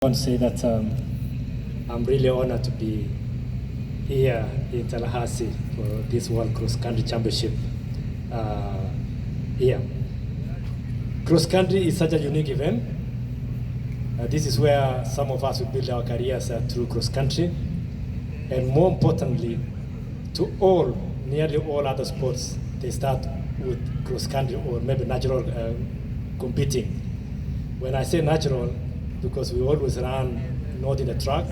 I want to say that I'm really honored to be here in Tallahassee for this World Cross Country Championship here. Cross country is such a unique event. This is where some of us will build our careers through cross country, and more importantly, to nearly all other sports, they start with cross country or maybe natural competing. When I say natural, because we always run not in the track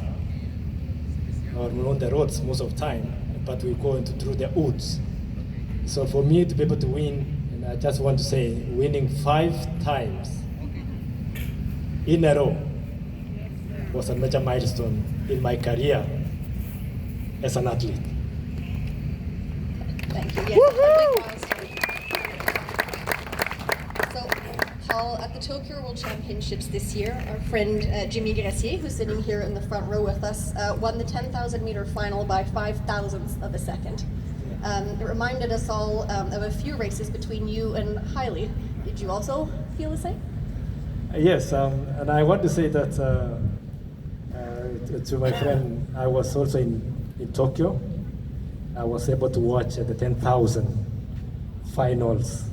or on the roads most of the time, but we go through the woods. So for me to be able to win, and I just want to say, winning 5 times in a row was a major milestone in my career as an athlete. Thank you. Yes, a big milestone. So, Paul, at the Tokyo World Championships this year, our friend Jimmy Gracier, who's sitting here in the front row with us, won the 10,000 meter final by 5,000ths of a second. It reminded us all of a few races between you and Haile. Did you also feel the same? Yes, and I want to say that to my friend, I was also in Tokyo. I was able to watch the 10,000 finals.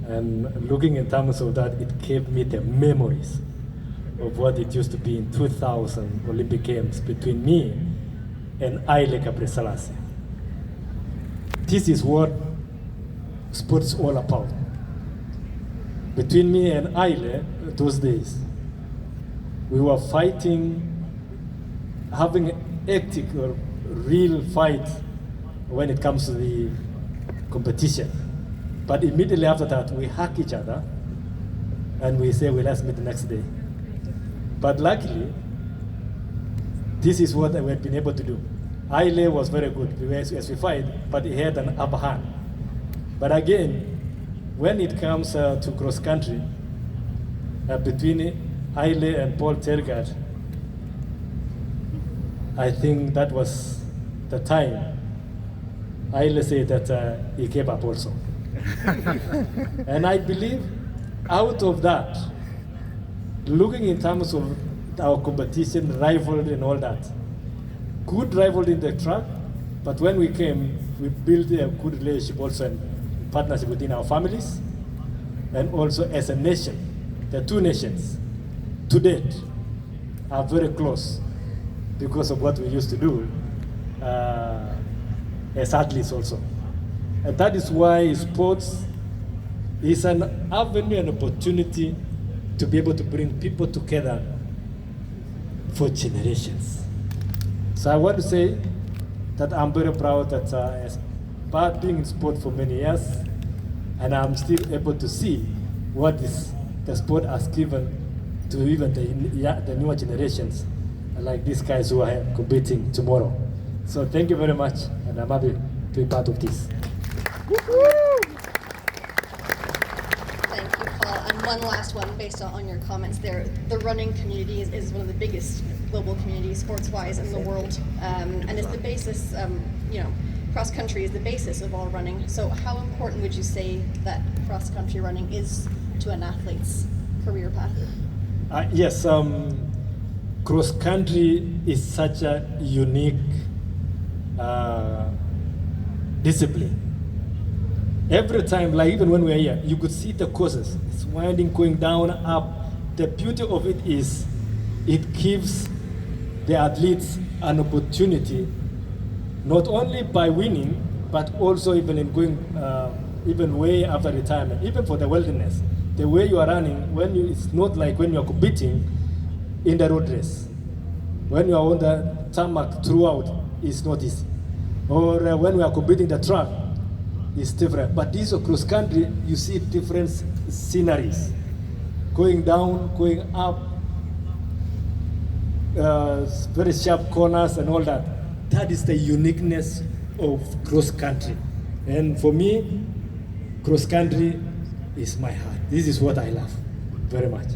And looking in terms of that, it gave me the memories of what it used to be in 2000 Olympic Games between me and Haile Selassie. This is what sports all about. Between me and Haile, those days, we were fighting, having an hectic or real fight when it comes to the competition. But immediately after that, we hug each other and we say, well, let's meet the next day. But luckily, this is what we had been able to do. Haile was very good as we fight, but he had an upper hand. But again, when it comes to cross country, between Haile and Paul Tergat, I think that was the time Haile said that he gave up also. And I believe out of that, looking in terms of our competition, rivalry and all that, good rivalry in the track, but when we came, we built a good relationship also and partnership within our families, and also as a nation. The two nations to date are very close because of what we used to do as athletes also. And that is why sports is an avenue and opportunity to be able to bring people together for generations. So I want to say that I'm very proud that as part being in sport for many years, and I'm still able to see what the sport has given to even the newer generations, like these guys who are competing tomorrow. So thank you very much, and I'm happy to be part of this. Thank you, Paul. And one last one based on your comments there. The running community is one of the biggest global communities sports-wise in the world. And it's the basis, cross-country is the basis of all running. So how important would you say that cross-country running is to an athlete's career path? Yes, cross-country is such a unique discipline. Every time, like even when we're here, you could see the courses. It's winding, going down, up. The beauty of it is it gives the athletes an opportunity, not only by winning, but also even in going even way after retirement, even for the wilderness. The way you are running, it's not like when you are competing in the road race. When you are on the tarmac throughout, it's not easy. Or when we are competing the track, it's different. But this cross country, you see different sceneries, going down, going up, very sharp corners and all that. That is the uniqueness of cross country. And for me, cross country is my heart. This is what I love very much.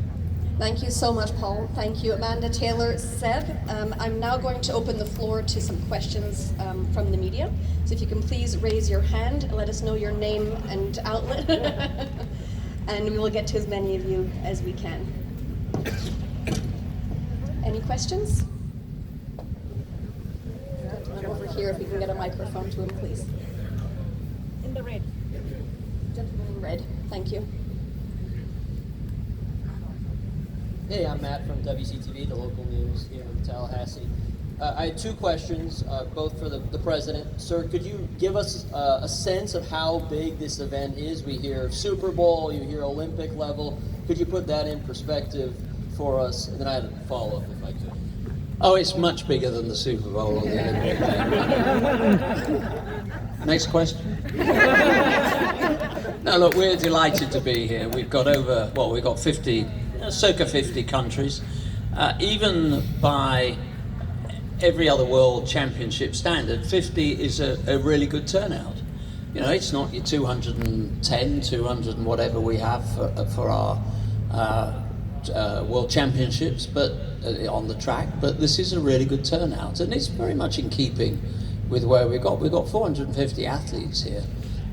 Thank you so much, Paul. Thank you, Amanda, Taylor, Seb. I'm now going to open the floor to some questions from the media. So if you can please raise your hand, let us know your name and outlet, and we will get to as many of you as we can. questions? Gentleman over here, if we can get a microphone to him, please. In the red. Gentleman in red, thank you. Hey, I'm Matt from WCTV, the local news here in Tallahassee. I had two questions, both for the president. Sir, could you give us a sense of how big this event is? We hear Super Bowl, you hear Olympic level. Could you put that in perspective for us? And then I had a follow-up if I could. Oh, it's much bigger than the Super Bowl or the Olympic game. Next question. No, look, we're delighted to be here. We've got we've got 50, circa 50 countries. Even by every other world championship standard, 50 is a really good turnout. You know, it's not your 210, 200 and whatever we have for our world championships, but on the track. But this is a really good turnout, and it's very much in keeping with where we've got 450 athletes here,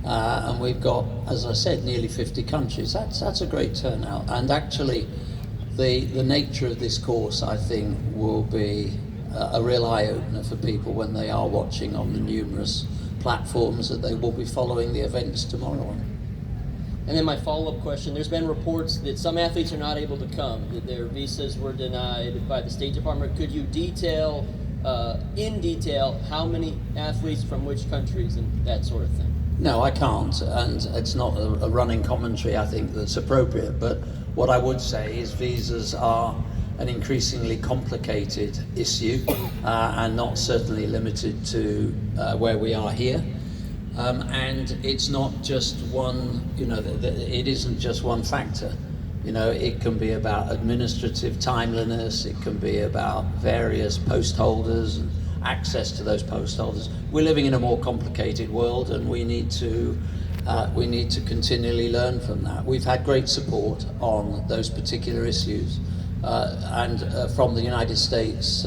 and we've got, as I said, nearly 50 countries. That's a great turnout, and actually, the nature of this course, I think, will be a real eye-opener for people when they are watching on the numerous platforms that they will be following the events tomorrow on. And then my follow-up question, there's been reports that some athletes are not able to come, that their visas were denied by the State Department. Could you detail, in detail, how many athletes from which countries and that sort of thing? No, I can't, and it's not a running commentary, I think, that's appropriate, but what I would say is visas are an increasingly complicated issue, and not certainly limited to where we are here. And it's not just one, it isn't just one factor. It can be about administrative timeliness, it can be about various post holders and access to those post holders. We're living in a more complicated world, and we need to continually learn from that. We've had great support on those particular issues, and from the United States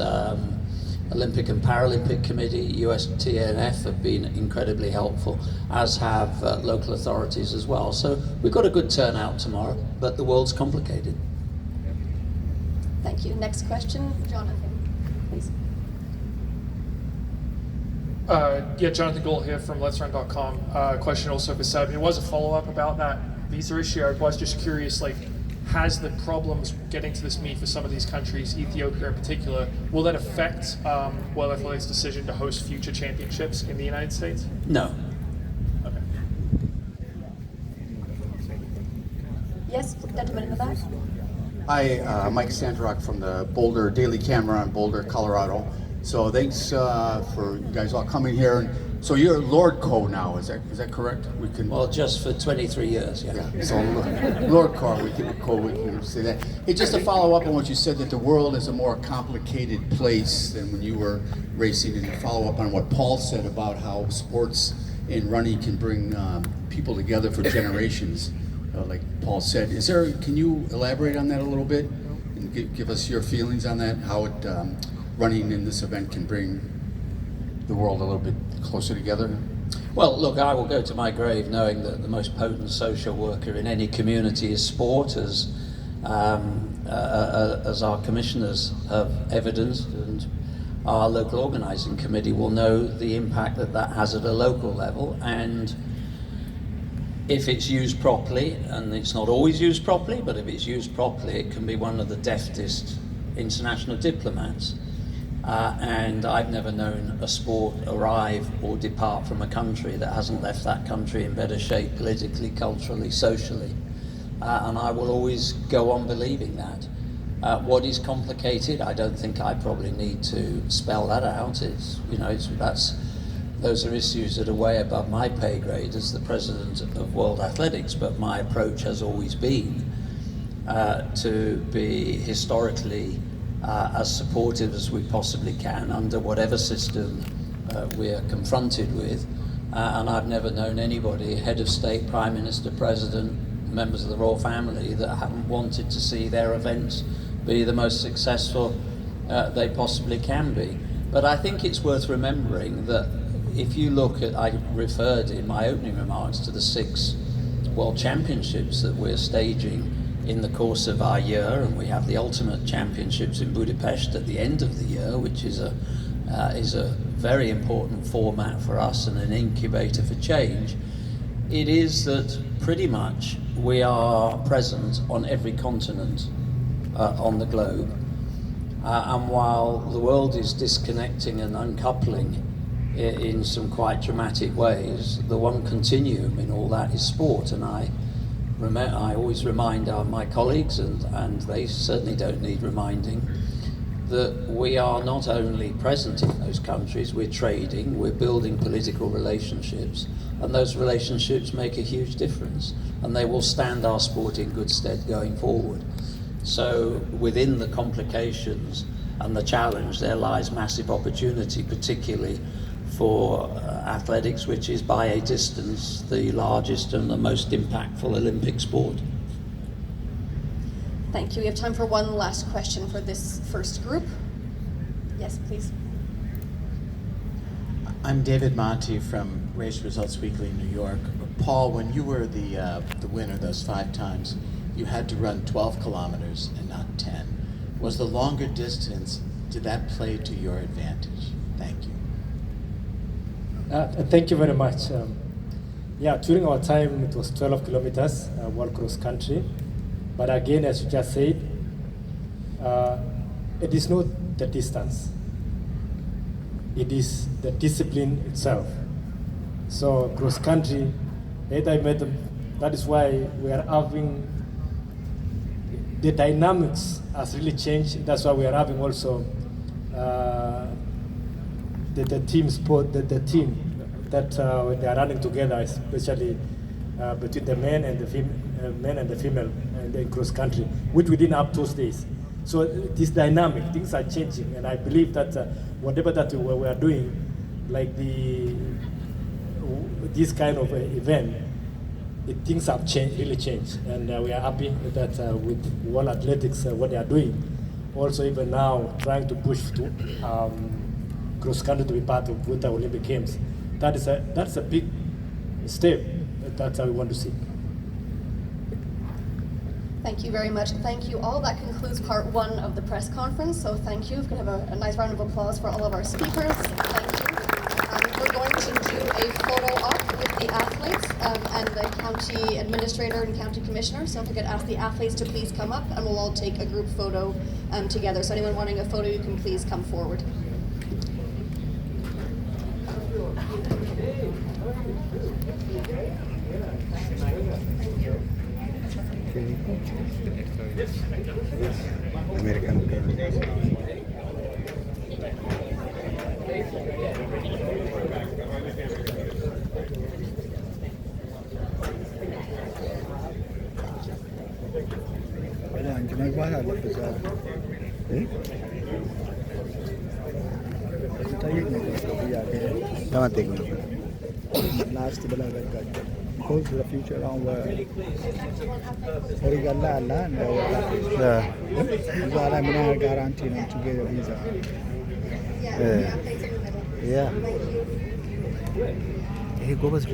Olympic and Paralympic Committee, USTNF have been incredibly helpful, as have local authorities as well. So we've got a good turnout tomorrow, but the world's complicated. Thank you. Next question, Jonathan, please. Jonathan Gould here from Let'sRun.com. Question also for Seb. It was a follow-up about that visa issue. I was just curious, has the problems getting to this meet for some of these countries, Ethiopia in particular, will that affect World Athletics' decision to host future championships in the United States? No. Okay. Yes, gentleman in the back. Hi, Mike Sandrock from the Boulder Daily Camera in Boulder, Colorado. So thanks for you guys all coming here. So you're Lord Co now, is that correct? We can. Well, just for 23 years, yeah. So Lord Co, we can say that. Hey, just to follow up on what you said, that the world is a more complicated place than when you were racing, and follow up on what Paul said about how sports and running can bring people together for generations, like Paul said. Can you elaborate on that a little bit and give us your feelings on that? How running in this event can bring the world a little bit closer together? Well, look, I will go to my grave knowing that the most potent social worker in any community is sport, as our commissioners have evidenced, and our local organising committee will know the impact that has at a local level. And if it's used properly, and it's not always used properly, but if it's used properly, it can be one of the deftest international diplomats. And I've never known a sport arrive or depart from a country that hasn't left that country in better shape politically, culturally, socially. And I will always go on believing that. What is complicated, I don't think I probably need to spell that out. Those are issues that are way above my pay grade as the president of World Athletics, but my approach has always been to be historically as supportive as we possibly can under whatever system we are confronted with. And I've never known anybody, head of state, prime minister, president, members of the royal family, that haven't wanted to see their events be the most successful they possibly can be. But I think it's worth remembering that if you look at, I referred in my opening remarks to the 6 World Championships that we're staging in the course of our year, and we have the Ultimate Championships in Budapest at the end of the year, which is a very important format for us and an incubator for change. It is that pretty much we are present on every continent on the globe, and while the world is disconnecting and uncoupling in some quite dramatic ways, the one continuum in all that is sport. And I always remind my colleagues, and they certainly don't need reminding, that we are not only present in those countries, we're trading, we're building political relationships, and those relationships make a huge difference, and they will stand our sport in good stead going forward. So within the complications and the challenge, there lies massive opportunity, particularly for athletics, which is by a distance the largest and the most impactful Olympic sport. Thank you. We have time for one last question for this first group. Yes, please. I'm David Monti from Race Results Weekly in New York. Paul, when you were the winner those 5 times, you had to run 12 kilometers and not 10. Was the longer distance, did that play to your advantage? Thank you. Thank you very much. Yeah, during our time it was 12 kilometers, world cross country. But again, as you just said, it is not the distance. It is the discipline itself. So cross country, that is why we are having, the dynamics has really changed. That's why we are having also the team sport, the team that when they are running together, especially between the men and the female and the cross country, which we didn't have those days. So it is dynamic, things are changing, and I believe that whatever that we are doing, like this kind of event, things have changed, really changed, and we are happy that with World Athletics, what they are doing, also even now trying to push to cross country to be part of Winter Olympic Games. That's a big step. That's how we want to see. Thank you very much. Thank you all. That concludes part 1 of the press conference. So thank you. We can have a nice round of applause for all of our speakers. Thank you. We're going to do a photo op with the athletes and the county administrator and county commissioner. So if we could ask the athletes to please come up, and we'll all take a group photo together. So anyone wanting a photo, you can please come forward. American. Last because the future on the Origala land I'm guarantee to get a visa. Yeah. Hey, go was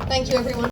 Thank you, everyone.